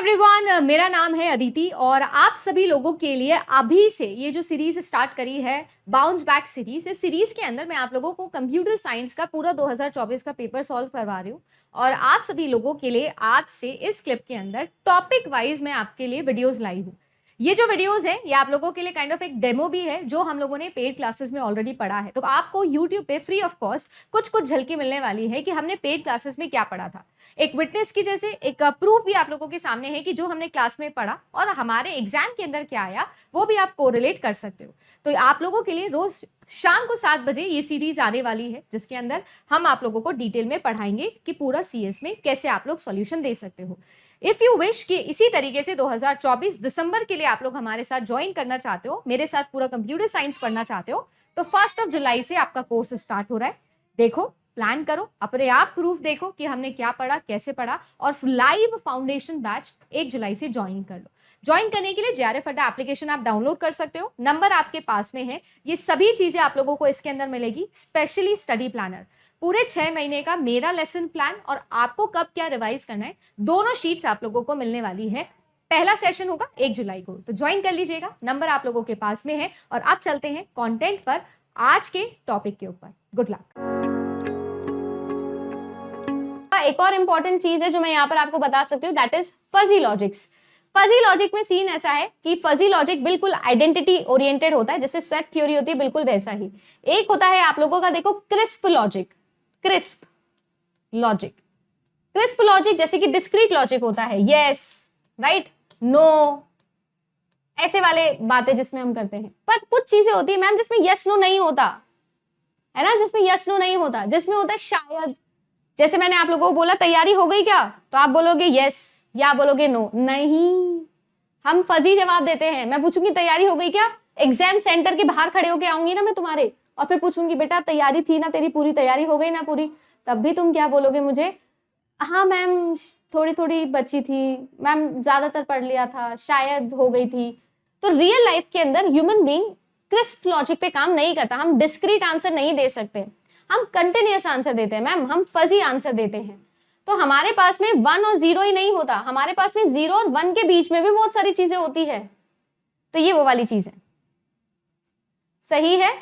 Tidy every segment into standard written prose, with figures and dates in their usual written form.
Everyone, मेरा नाम है अदिति और आप सभी लोगों के लिए अभी से ये जो सीरीज स्टार्ट करी है बाउंस बैक सीरीज, इस सीरीज के अंदर मैं आप लोगों को कंप्यूटर साइंस का पूरा 2024 का पेपर सॉल्व करवा रही हूँ। और आप सभी लोगों के लिए आज से इस क्लिप के अंदर टॉपिक वाइज मैं आपके लिए वीडियोस लाई हूँ। ये जो वीडियोस है ये आप लोगों के लिए काइंड ऑफ एक डेमो भी है जो हम लोगों ने पेड क्लासेस में ऑलरेडी पढ़ा है। तो आपको यूट्यूब पे फ्री ऑफ कॉस्ट कुछ झलकी मिलने वाली है कि हमने पेड क्लासेस में क्या पढ़ा था। एक विटनेस की जैसे एक प्रूफ भी आप लोगों के सामने है कि जो हमने क्लास में पढ़ा और हमारे एग्जाम के अंदर क्या आया वो भी आप कोरिलेट कर सकते हो। तो आप लोगों के लिए रोज शाम को 7 बजे ये सीरीज आने वाली है जिसके अंदर हम आप लोगों को डिटेल में पढ़ाएंगे कि पूरा सीएस में कैसे आप लोग सॉल्यूशन दे सकते हो। इफ यू विश कि इसी तरीके से 2024 दिसंबर के लिए आप लोग हमारे साथ ज्वाइन करना चाहते हो, मेरे साथ पूरा कंप्यूटर साइंस पढ़ना चाहते हो, तो 1 जुलाई से आपका कोर्स स्टार्ट हो रहा है। देखो, प्लान करो, अपने आप प्रूफ देखो कि हमने क्या पढ़ा, कैसे पढ़ा, और लाइव फाउंडेशन बैच 1 जुलाई से ज्वाइन कर लो। ज्वाइन करने के लिए JRF अड्डा एप्लीकेशन आप डाउनलोड कर सकते हो, नंबर आपके पास में है। ये सभी चीजें आप लोगों को इसके अंदर मिलेगी, स्पेशली स्टडी प्लानर, पूरे 6 महीने का मेरा लेसन प्लान और आपको कब क्या रिवाइज करना है, दोनों शीट्स आप लोगों को मिलने वाली है। पहला सेशन होगा 1 जुलाई को, तो ज्वाइन कर लीजिएगा, नंबर आप लोगों के पास में है। और अब चलते हैं कंटेंट पर, आज के टॉपिक के ऊपर। Good luck. एक और इंपॉर्टेंट चीज है जो मैं यहाँ पर आपको बता सकती हूँ, that is fuzzy logics. Fuzzy logic में सीन ऐसा है कि फजी लॉजिक बिल्कुल आइडेंटिटी ओरिएंटेड होता है, जैसे सेट थ्योरी होती है बिल्कुल वैसा ही। एक होता है आप लोगों का, देखो, crisp logic. Crisp logic, crisp logic जैसे कि डिस्क्रीट लॉजिक होता है, यस, राइट, नो, ऐसे वाले बातें जिसमें हम करते हैं। पर कुछ चीजें होती है मैम जिसमें यस नो नहीं होता है ना, जिसमें यस नो नहीं होता, जिसमें होता है शायद। जैसे मैंने आप लोगों को बोला तैयारी हो गई क्या, तो आप बोलोगे यस या बोलोगे नो। नहीं, हम फजी जवाब देते हैं। मैं पूछूंगी तैयारी हो गई क्या, एग्जाम सेंटर के बाहर खड़े होके आऊंगी ना मैं तुम्हारे, और फिर पूछूंगी बेटा तैयारी थी ना तेरी, पूरी तैयारी हो गई ना पूरी, तब भी तुम क्या बोलोगे मुझे, हाँ मैम थोड़ी थोड़ी बची थी, मैम ज्यादातर पढ़ लिया था, शायद हो गई थी। तो रियल लाइफ के अंदर ह्यूमन बीइंग क्रिस्प लॉजिक पे काम नहीं करता। हम डिस्क्रीट आंसर नहीं दे सकते, हम कंटिन्यूअस आंसर देते हैं मैम, हम फजी आंसर देते हैं। तो हमारे पास में 1 और 0 ही नहीं होता, हमारे पास में 0 और 1 के बीच में भी बहुत सारी चीजें होती है। तो ये वो वाली चीज है, सही है।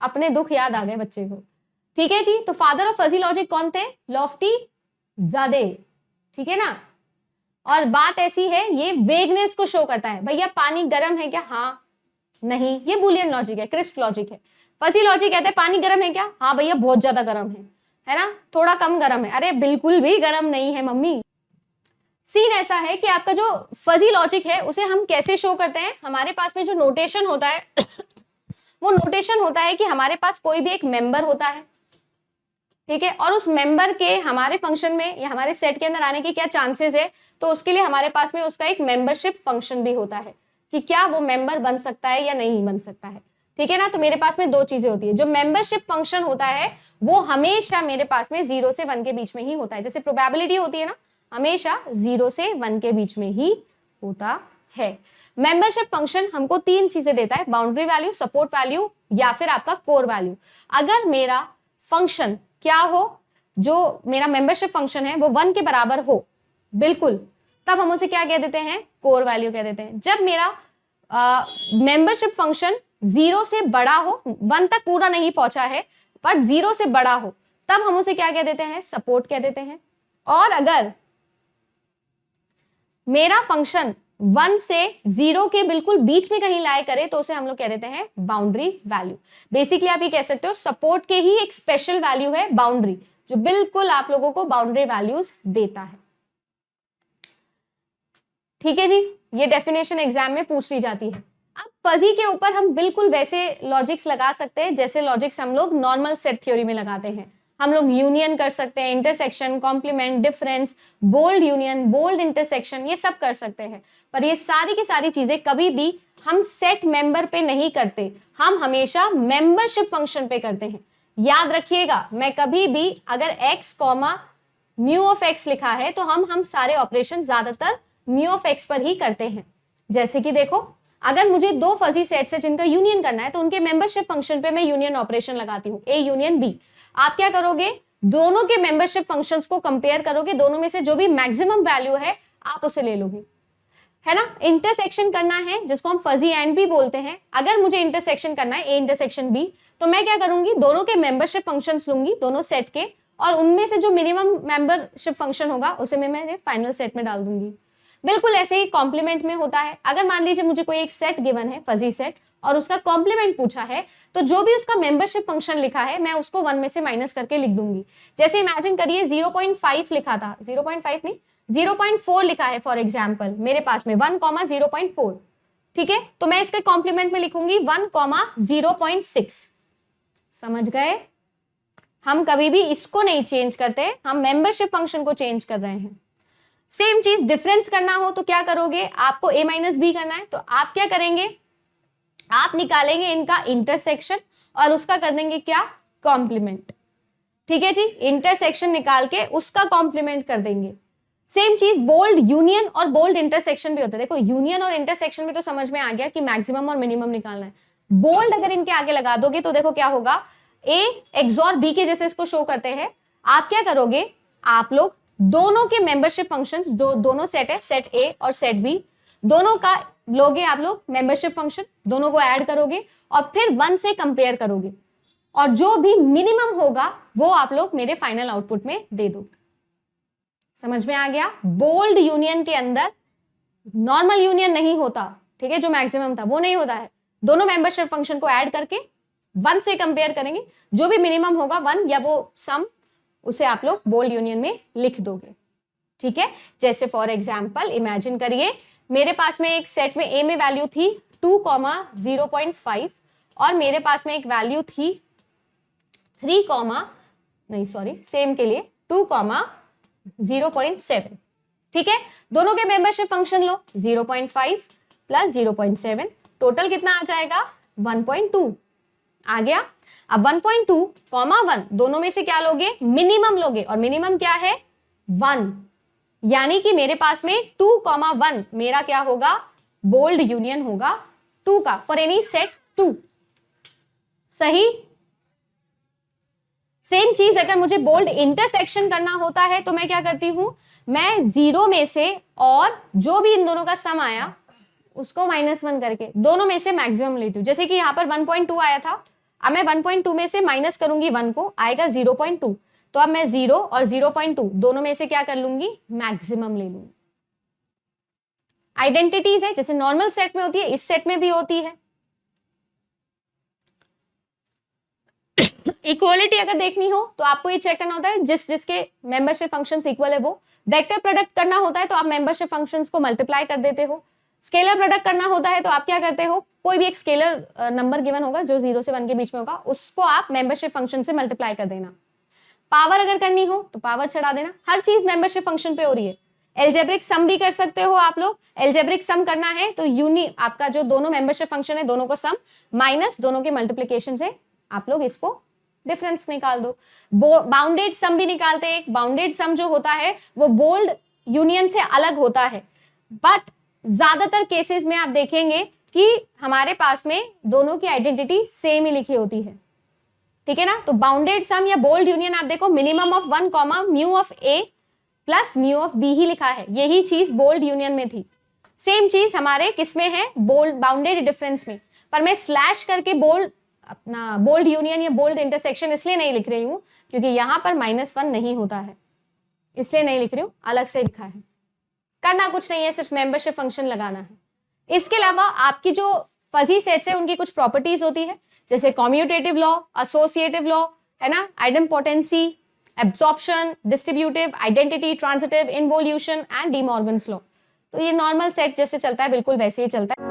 अपने दुख याद आ गए बच्चे को, ठीक है जी। तो फादर ऑफ फजी लॉजिक कौन थे, लॉफ्टी ज़ादे, ठीक है ना। और बात ऐसी है, ये वेगनेस को शो करता है। भैया पानी गर्म है क्या, हाँ नहीं, ये बुलियन लॉजिक है, क्रिस्प लॉजिक है। फजी लॉजिक कहते हैं पानी गर्म है क्या, हाँ भैया बहुत ज्यादा गर्म है ना, थोड़ा कम गर्म है, अरे बिल्कुल भी गर्म नहीं है मम्मी। सीन ऐसा है कि आपका जो फजी लॉजिक है उसे हम कैसे शो करते हैं, हमारे पास में जो नोटेशन होता है वो नोटेशन होता है कि हमारे पास कोई भी एक मेंबर होता है, ठीक है, और उस मेंबर के हमारे फंक्शन में या हमारे सेट के अंदर आने के क्या चांसेस है, तो उसके लिए हमारे पास में उसका एक मेंबरशिप फंक्शन भी होता है कि क्या वो मेंबर बन सकता है या नहीं बन सकता है, ठीक है ना। तो मेरे पास में 2 चीजें होती है। जो मेंबरशिप फंक्शन होता है वो हमेशा मेरे पास में 0 से 1 के बीच में ही होता है, जैसे प्रोबेबिलिटी होती है ना, हमेशा 0 से 1 के बीच में ही होता है। मेंबरशिप फंक्शन हमको 3 चीजें देता है, बाउंड्री वैल्यू, सपोर्ट वैल्यू या फिर आपका कोर वैल्यू। अगर मेरा फंक्शन क्या हो, जो मेरा मेंबरशिप फंक्शन है वो 1 के बराबर हो बिल्कुल, तब हम उसे क्या कह देते हैं, कोर वैल्यू कह देते हैं। जब मेरा मेंबरशिप फंक्शन 0 से बड़ा हो, 1 तक पूरा नहीं पहुंचा है बट 0 से बड़ा हो, तब हम उसे क्या कह देते हैं, सपोर्ट कह देते हैं। और अगर मेरा फंक्शन 1 से 0 के बिल्कुल बीच में कहीं लाए करे तो उसे हम लोग कह देते हैं बाउंड्री वैल्यू। बेसिकली आप ये कह सकते हो सपोर्ट के ही एक स्पेशल वैल्यू है बाउंड्री, जो बिल्कुल आप लोगों को बाउंड्री वैल्यूज देता है, ठीक है जी। ये डेफिनेशन एग्जाम में पूछ ली जाती है। अब फजी के ऊपर हम बिल्कुल वैसे लॉजिक्स लगा सकते हैं जैसे लॉजिक्स हम लोग नॉर्मल सेट थ्योरी में लगाते हैं। हम लोग यूनियन कर सकते हैं, intersection, complement, difference, bold union, bold intersection, ये सब कर सकते हैं। पर ये सारी की सारी चीजें कभी भी हम सेट मेंबर पे नहीं करते, हम हमेशा मेंबरशिप फंक्शन पे करते हैं। याद रखिएगा, मैं कभी भी अगर x comma mu of x लिखा है तो हम सारे ऑपरेशन ज्यादातर म्यू ऑफ x पर ही करते हैं। जैसे कि देखो, अगर मुझे 2 फजी सेट्स है जिनका यूनियन करना है तो उनके मेंबरशिप फंक्शन पे मैं यूनियन ऑपरेशन लगाती हूँ, A यूनियन B। आप क्या करोगे, दोनों के मेंबरशिप फंक्शंस को कंपेयर करोगे, दोनों में से जो भी मैक्सिमम वैल्यू है आप उसे ले लोगे, है ना। इंटरसेक्शन करना है जिसको हम फजी एंड भी बोलते हैं। अगर मुझे इंटरसेक्शन करना है ए इंटरसेक्शन बी, तो मैं क्या करूंगी, दोनों के मेंबरशिप फंक्शंस लूंगी, दोनों सेट के, और उनमें से जो मिनिमम मेंबरशिप फंक्शन होगा उसे मैं मेरे फाइनल सेट में डाल दूंगी। बिल्कुल ऐसे ही कॉम्प्लीमेंट में होता है। अगर मान लीजिए मुझे कोई एक सेट गिवन है, फजी सेट, और उसका कॉम्प्लीमेंट पूछा है, तो जो भी उसका मेंबरशिप फंक्शन लिखा है मैं उसको 1 में से माइनस करके लिख दूंगी। जैसे इमेजिन करिए 0.5 लिखा था, 0.5 नहीं 0.4 लिखा है फॉर एग्जाम्पल मेरे पास में 1,0.4, ठीक है, तो मैं इसके कॉम्प्लीमेंट में लिखूंगी 1,0.6। समझ गए? हम कभी भी इसको नहीं चेंज करते, हम मेंबरशिप फंक्शन को चेंज कर रहे हैं। सेम चीज डिफरेंस करना हो तो क्या करोगे, आपको a माइनस बी करना है, तो आप क्या करेंगे, आप निकालेंगे इनका इंटरसेक्शन और उसका कर देंगे क्या, कॉम्प्लीमेंट। ठीक है जी, इंटरसेक्शन निकाल के उसका कॉम्प्लीमेंट कर देंगे। सेम चीज बोल्ड यूनियन और बोल्ड इंटरसेक्शन भी होता है। देखो यूनियन और इंटरसेक्शन में तो समझ में आ गया कि मैक्सिमम और मिनिमम निकालना है। बोल्ड अगर इनके आगे लगा दोगे तो देखो क्या होगा, ए एक्सॉर बी के जैसे इसको शो करते हैं। आप क्या करोगे, आप लोग दोनों के मेंबरशिप फंक्शंस, दोनों सेट है, सेट ए और सेट बी, दोनों का लोगे आप लोग मेंबरशिप फंक्शन, दोनों को ऐड करोगे और फिर 1 से कंपेयर करोगे, और जो भी मिनिमम होगा वो आप लोग मेरे फाइनल आउटपुट में दे दोगे। समझ में आ गया? बोल्ड यूनियन के अंदर नॉर्मल यूनियन नहीं होता, ठीक है, जो मैक्सिमम था वो नहीं होता है। दोनों मेंबरशिप फंक्शन को ऐड करके 1 से कंपेयर करेंगे, जो भी मिनिमम होगा 1 या वो सम, उसे आप लोग बोल्ड यूनियन में लिख दोगे। ठीक है, जैसे फॉर एग्जाम्पल इमेजिन करिए मेरे पास में एक सेट में ए में वैल्यू थी 2,0.5 और मेरे पास में एक वैल्यू थी सेम के लिए 2,0.7। ठीक है, दोनों के मेंबरशिप फंक्शन लो, 0.5 प्लस 0.7, टोटल कितना आ जाएगा, 1.2 आ गया। अब 1.2, 1 दोनों में से क्या लोगे, मिनिमम लोगे, और मिनिमम क्या है, 1, यानी कि मेरे पास में 2,1 मेरा क्या होगा, बोल्ड यूनियन होगा 2 का, फॉर एनी सेट 2। सही। सेम चीज अगर मुझे बोल्ड इंटरसेक्शन करना होता है तो मैं क्या करती हूं, मैं 0 में से और जो भी इन दोनों का सम आया उसको -1 करके दोनों में से मैक्सिमम लेती हूँ। जैसे कि यहाँ पर 1.2 आया था, अब मैं 1.2 में से माइनस करूंगी 1 को, आएगा 0.2, तो अब मैं 0 और 0.2 दोनों में से क्या कर लूंगी, मैक्सिमम ले लूंगी। आइडेंटिटीज है, जैसे नॉर्मल सेट में होती है इस सेट में भी होती है। इक्वालिटी अगर देखनी हो तो आपको ये चेक करना होता है जिसके मेंबरशिप फंक्शंस इक्वल है वो। वेक्टर प्रोडक्ट करना होता है तो आप मेंबरशिप फंक्शंस को मल्टीप्लाई कर देते हो। स्केलर प्रोडक्ट करना होता है तो आप क्या करते हो, कोई भी एक स्केलर नंबर गिवन होगा जो 0 से 1 के बीच में होगा, उसको आप मेंबरशिप फंक्शन से मल्टीप्लाई कर देना। पावर अगर करनी हो तो पावर चढ़ा देना। हर चीज मेंबरशिप फंक्शन पे हो रही है। एल्जेब्रिक सम भी कर सकते हो आप लोग। एल्जेब्रिक सम करना है तो आपका जो दोनों मेंबरशिप फंक्शन है दोनों को सम माइनस दोनों के मल्टीप्लीकेशन से आप लोग इसको डिफरेंस निकाल दो। बाउंडेड सम भी निकालते हैं। बाउंडेड सम जो होता है वो बोल्ड यूनियन से अलग होता है, बट ज्यादातर केसेस में आप देखेंगे कि हमारे पास में दोनों की आइडेंटिटी सेम ही लिखी होती है। ठीक है ना, तो बाउंडेड सम या बोल्ड यूनियन आप देखो minimum of 1 comma mu of A plus mu of B ही लिखा है, यही चीज बोल्ड यूनियन में थी। सेम चीज हमारे किसमें है, बोल्ड बाउंडेड डिफरेंस में, पर मैं स्लैश करके बोल्ड यूनियन या बोल्ड इंटरसेक्शन इसलिए नहीं लिख रही हूं क्योंकि यहां पर -1 नहीं होता है, इसलिए नहीं लिख रही हूं, अलग से लिखा है। करना कुछ नहीं है, सिर्फ मेंबरशिप फंक्शन लगाना है। इसके अलावा आपकी जो फजी सेट्स है उनकी कुछ प्रॉपर्टीज होती है, जैसे कॉम्यूटेटिव लॉ, एसोसिएटिव लॉ, है ना, idempotency, absorption, distributive, identity, transitive, involution and De Morgan's law. तो ये नॉर्मल सेट जैसे चलता है बिल्कुल वैसे ही चलता है।